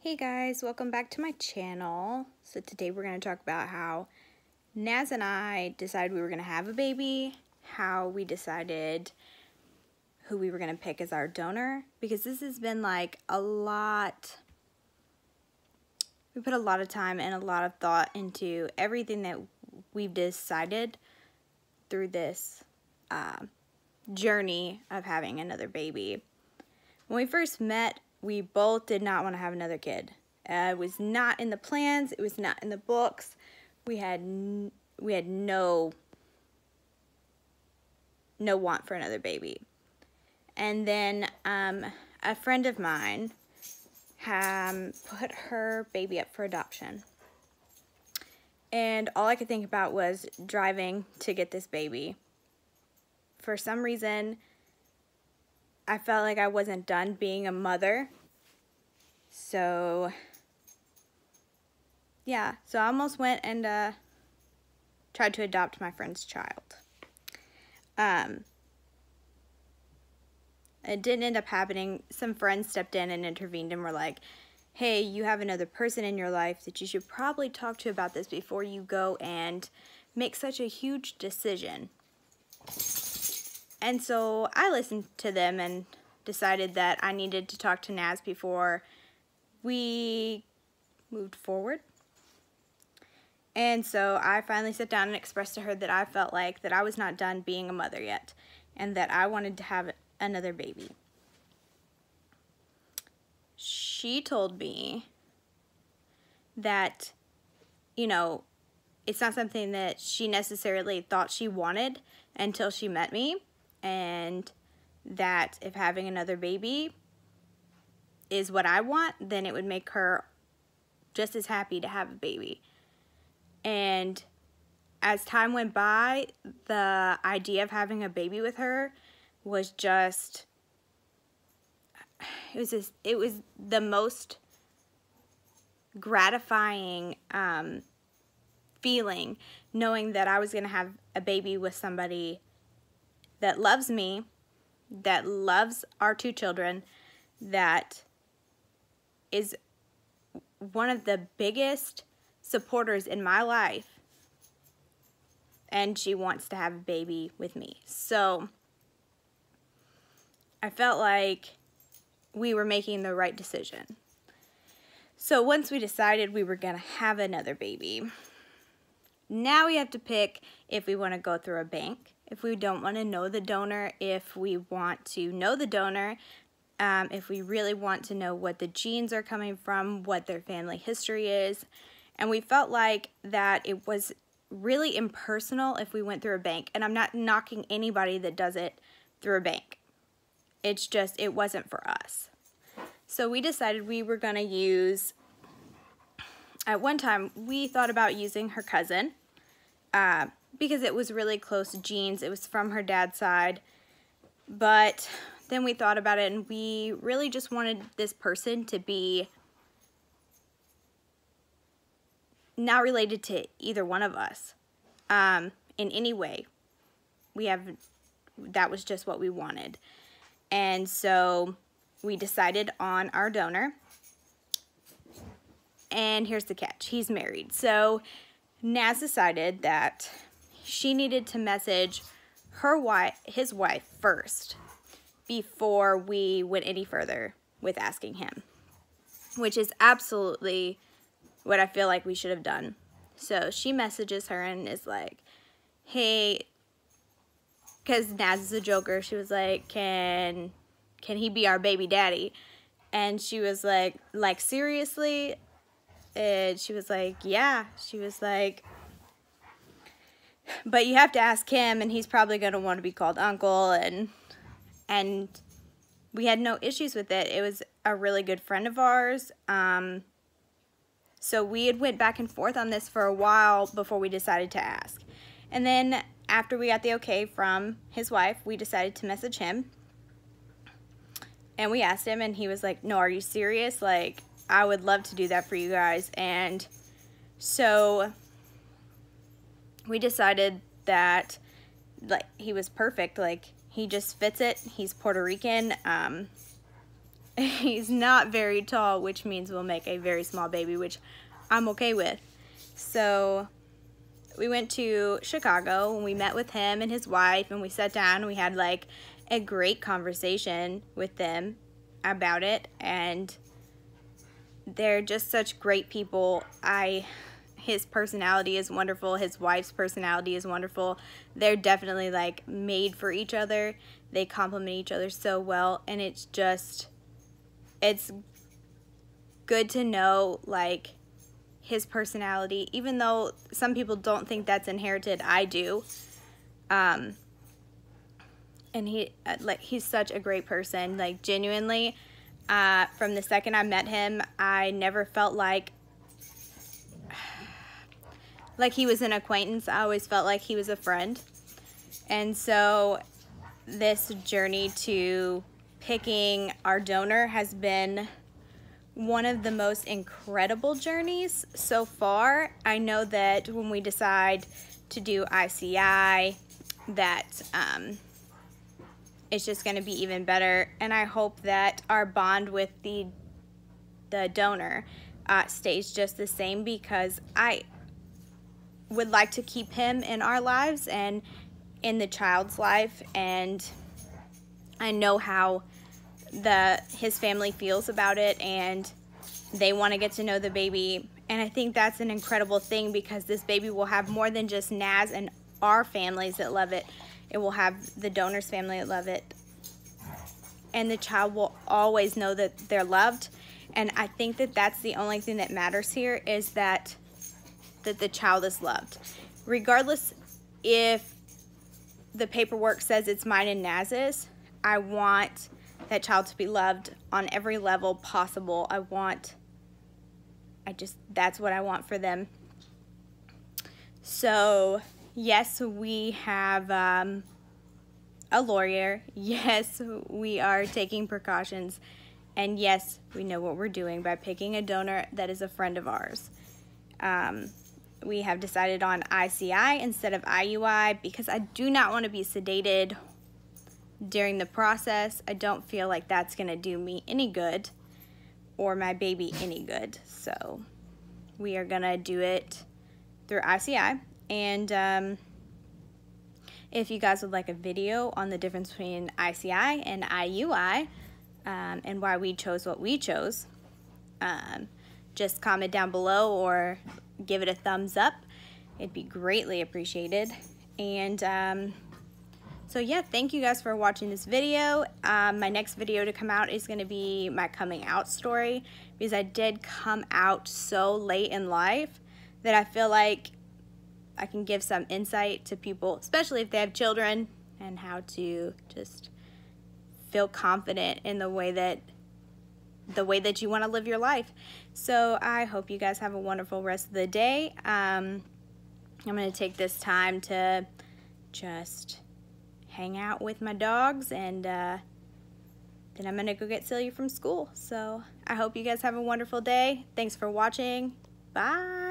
Hey guys, welcome back to my channel. So today we're going to talk about how Naz and I decided we were going to have a baby, how we decided who we were going to pick as our donor, because this has been like a lot. We put a lot of time and a lot of thought into everything that we've decided through this journey of having another baby. When we first met, we both did not want to have another kid. It was not in the plans. It was not in the books. We had no want for another baby. And then a friend of mine put her baby up for adoption. And all I could think about was driving to get this baby. For some reason, I felt like I wasn't done being a mother. So, yeah. So I almost went and tried to adopt my friend's child. It didn't end up happening. Some friends stepped in and intervened and were like, hey, you have another person in your life that you should probably talk to about this before you go and make such a huge decision. And so I listened to them and decided that I needed to talk to Naz before we moved forward. And so I finally sat down and expressed to her that I felt like that I was not done being a mother yet and that I wanted to have another baby. She told me that, you know, it's not something that she necessarily thought she wanted until she met me. And that if having another baby is what I want, then it would make her just as happy to have a baby. And as time went by, the idea of having a baby with her was just, it was the most gratifying feeling, knowing that I was going to have a baby with somebody that loves me, that loves our two children, that is one of the biggest supporters in my life, and she wants to have a baby with me. So I felt like we were making the right decision. So once we decided we were going to have another baby, now we have to pick if we want to go through a bank, if we don't want to know the donor, if we want to know the donor, if we really want to know what the genes are coming from, what their family history is. And we felt like that it was really impersonal if we went through a bank. And I'm not knocking anybody that does it through a bank. It's just, it wasn't for us. So we decided we were going to use, at one time, we thought about using her cousin, because it was really close genes. It was from her dad's side. But then we thought about it, and we really just wanted this person to be not related to either one of us in any way. That was just what we wanted. And so we decided on our donor. And here's the catch. He's married. So Naz decided that she needed to message his wife first before we went any further with asking him, which is absolutely what I feel like we should have done. So she messages her and is like, hey, because Naz is a joker, she was like, can he be our baby daddy? And she was like seriously? And she was like, yeah. She was like, but you have to ask him, and he's probably going to want to be called uncle. And we had no issues with it. It was a really good friend of ours. So we had went back and forth on this for a while before we decided to ask. And then after we got the okay from his wife, we decided to message him. And we asked him, and he was like, no, are you serious? Like, I would love to do that for you guys. And so we decided that, like, he was perfect. Like, he just fits it. He's Puerto Rican. He's not very tall, which means we'll make a very small baby, which I'm okay with. So we went to Chicago and we met with him and his wife, and we sat down and we had like a great conversation with them about it, and they're just such great people. His personality is wonderful. His wife's personality is wonderful. They're definitely like made for each other. They complement each other so well, and it's good to know like his personality, even though some people don't think that's inherited. I do. And he's such a great person, like genuinely. From the second I met him, I never felt like he was an acquaintance. I always felt like he was a friend. And so this journey to picking our donor has been one of the most incredible journeys so far. I know that when we decide to do ICI, that it's just going to be even better, and I hope that our bond with the donor stays just the same, because I would like to keep him in our lives and in the child's life, and I know how his family feels about it, and they want to get to know the baby, and I think that's an incredible thing, because this baby will have more than just Naz and our families that love it. It will have the donor's family that love it, and the child will always know that they're loved. And I think that that's the only thing that matters here, is that the child is loved, regardless if the paperwork says it's mine and Naz's. I want that child to be loved on every level possible. That's what I want for them. So yes, we have a lawyer. Yes, we are taking precautions. And yes, we know what we're doing by picking a donor that is a friend of ours. We have decided on ICI instead of IUI, because I do not want to be sedated during the process. I don't feel like that's going to do me any good or my baby any good. So we are going to do it through ICI. And if you guys would like a video on the difference between ICI and IUI, and why we chose what we chose, just comment down below or give it a thumbs up. It'd be greatly appreciated. And so yeah, thank you guys for watching this video. My next video to come out is going to be my coming out story, because I did come out so late in life that I feel like I can give some insight to people, especially if they have children, and how to just feel confident in the way that you want to live your life. So I hope you guys have a wonderful rest of the day. I'm going to take this time to just hang out with my dogs, and then I'm going to go get Celia from school. So I hope you guys have a wonderful day. Thanks for watching. Bye.